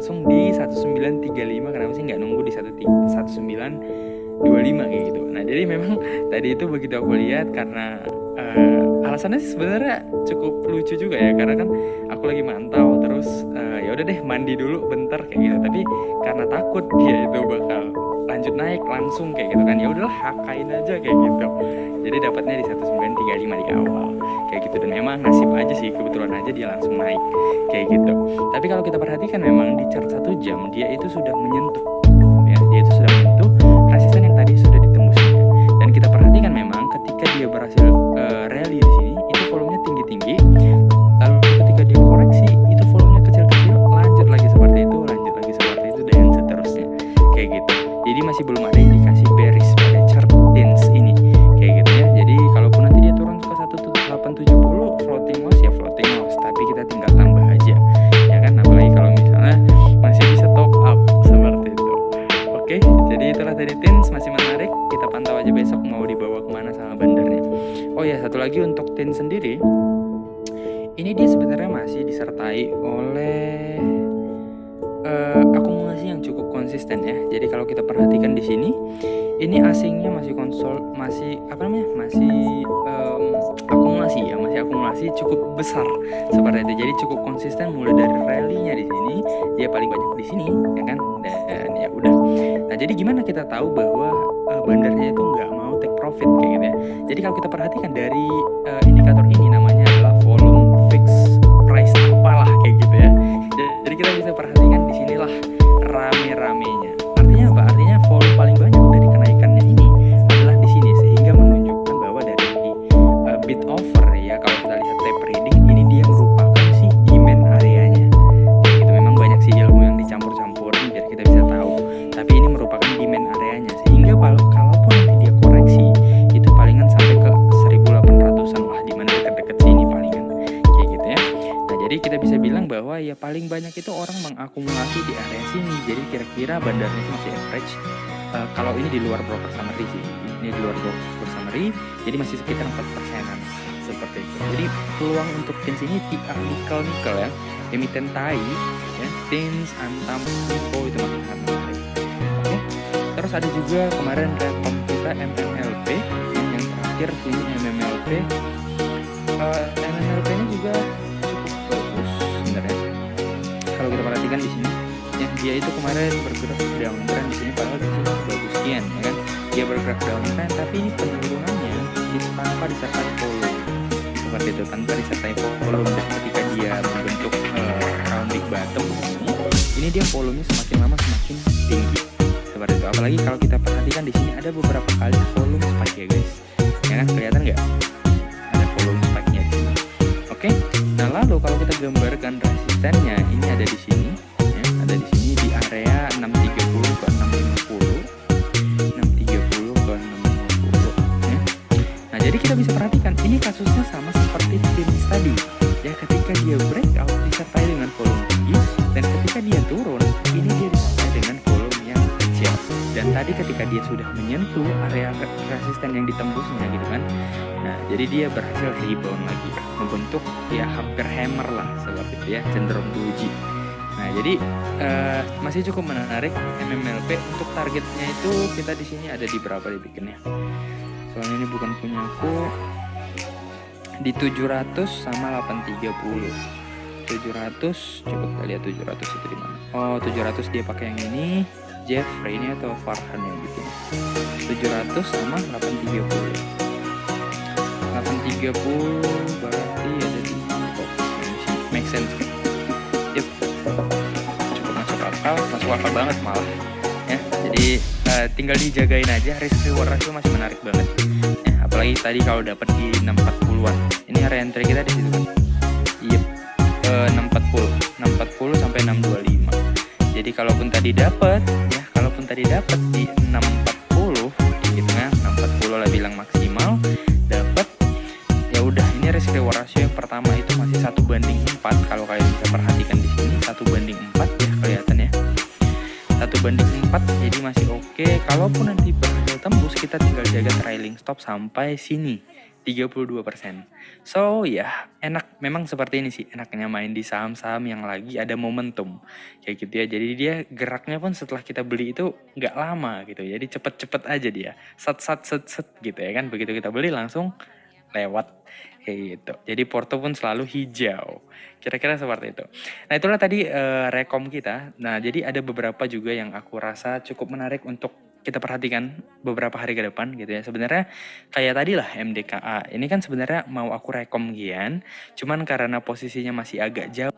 langsung di 1935. Kenapa sih nggak nunggu di 1925 kayak gitu. Nah jadi memang tadi itu begitu aku lihat, karena alasannya sih sebenarnya cukup lucu juga ya, karena kan aku lagi mantau terus ya udah deh mandi dulu bentar kayak gitu, tapi karena takut dia itu bakal lanjut naik langsung kayak gitu kan, ya udahlah hakain aja kayak gitu. Jadi dapatnya di 1935 di awal kayak gitu, dan memang nasib aja sih, kebetulan aja dia langsung naik kayak gitu. Tapi kalau kita perhatikan memang di chart 1 jam dia itu sudah menyentuh ya, dia itu sudah menyentuh resisten yang tadi sudah ditembusnya. Dan kita perhatikan memang ketika dia berhasil rally di sini itu volumenya tinggi-tinggi, lalu ketika dia koreksi itu volumenya kecil-kecil, lanjut lagi seperti itu, dan seterusnya kayak gitu. Jadi masih belum ada indikasi bearish pada chart TINS ini kayak gitu ya. Jadi kalaupun nanti dia turun ke 1.870 floating loss ya floating loss, tapi kita tinggal tambah aja ya kan, apalagi kalau misalnya masih bisa top up seperti itu. Oke, jadi itulah tadi TINS, masih menarik, kita pantau aja besok mau dibawa kemana sama bandarnya. Oh ya, satu lagi untuk TINS sendiri, ini dia sebenarnya masih disertai oleh akumulasi yang cukup konsisten ya. Jadi kalau kita perhatikan di sini, ini asingnya masih masih akumulasi cukup besar seperti itu. Jadi cukup konsisten mulai dari rally-nya di sini, dia paling banyak di sini ya kan. Dan ya udah. Nah, jadi gimana kita tahu bahwa bandarnya itu nggak mau take profit kayak gitu ya. Jadi kalau kita perhatikan dari indikator ini, namanya adalah volume fixed price apalah kayak gitu ya. Jadi kita bisa perhatikan di sinilah rame-ramenya. Artinya apa? Artinya volume paling banyak dari kenaikannya ini adalah di sini, sehingga menunjukkan bahwa dari bid offer ya, kalau kita lihat tape reading ini dia merupakan si demand areanya. Jadi itu memang banyak sih ilmu yang dicampur-campurin biar kita bisa tahu. Tapi ini merupakan demand areanya, sehingga kalaupun nanti dia koreksi itu palingan sampai ke 1800-an lah, di mana dekat-dekat sini palingan kayak gitu ya. Nah, jadi kita bisa bilang bahwa ya paling banyak itu orang mengakumulasi di area sini. Jadi kira-kira bandarnya itu masih average. Kalau ini di luar broker summary sih, ini di luar broker summary, jadi masih sekitar 4%-an seperti itu. Jadi peluang untuk TINS ini nikel ya, emiten TAI ya, TINS, Antam, Info itu masih sangat menarik. Oke. Terus ada juga kemarin rekom kita MMLP yang terakhir sini MMLP. MMLP ini juga cukup bagus sebenarnya. Kalau kita perhatikan di sini ya, dia itu kemarin bergerak downtrend di sini, padahal di sini bagus kian ya kan. Dia bergerak downtrend, tapi ini penurunannya itu tanpa disertai volume seperti itu, tanpa disertai volume. Dan ketika dia membentuk rounding bottom ini dia volumenya semakin lama semakin tinggi seperti itu. Apalagi kalau kita perhatikan di sini ada beberapa kali volume spike ya guys, ya kan, kelihatan nggak? Ada volume spike-nya di sini. Oke. Nah, lalu kalau kita gambarkan resistennya, ini ada di sini ya, ada di sini di area 630 ke 650, 630 ke 650 ya. Nah, jadi kita bisa perhatikan ini kasusnya sama seperti TINS tadi ya, ketika dia breakout disertai dengan volume tinggi, dan ketika dia turun ini dia disertai dengan volume yang kecil. Dan tadi ketika dia sudah menyentuh area resisten yang ditembusnya gitu kan, nah jadi dia berhasil rebound lagi, membentuk ya hampir hammer lah seperti itu ya, cenderung doji. Nah, jadi masih cukup menarik MMLP. Untuk targetnya itu kita di sini ada di berapa dibikinnya? Soalnya ini bukan punya aku. Di 700 sama 830. 700, coba kita lihat 700 itu di mana? Oh, 700 dia pakai yang ini. Jeffrey ini atau Farhan yang bikin. 700 sama 830. 830 berarti ada di make sense. Yep. Cukup masuk akal banget malah ya. Jadi tinggal dijagain aja, risk reward ratio masih menarik banget ya, apalagi tadi kalau dapat di 640-an. Ini area entry kita di situ kan. Yep. 640 sampai 625. Jadi kalaupun tadi dapat di 640 gitu ya, 640 lah bilang maksimal dapat, ya udah ini risk reward ratio yang pertama itu masih 1/4. Kalau kalian bisa perhatikan di sini 1/4 ya, kelihatan ya, 1/4, jadi masih oke. Kalaupun nanti berhasil tembus, kita tinggal jaga trailing stop sampai sini 32%. So ya enak, memang seperti ini sih enaknya main di saham-saham yang lagi ada momentum kayak gitu ya. Jadi dia geraknya pun setelah kita beli itu nggak lama gitu, jadi cepet-cepet aja dia, set gitu ya kan. Begitu kita beli langsung lewat kayak gitu. Jadi porto pun selalu hijau. Kira-kira seperti itu. Nah, itulah tadi rekom kita. Nah, jadi ada beberapa juga yang aku rasa cukup menarik untuk kita perhatikan beberapa hari ke depan gitu ya. Sebenarnya kayak tadi lah MDKA. Ini kan sebenarnya mau aku rekom Gian, cuman karena posisinya masih agak jauh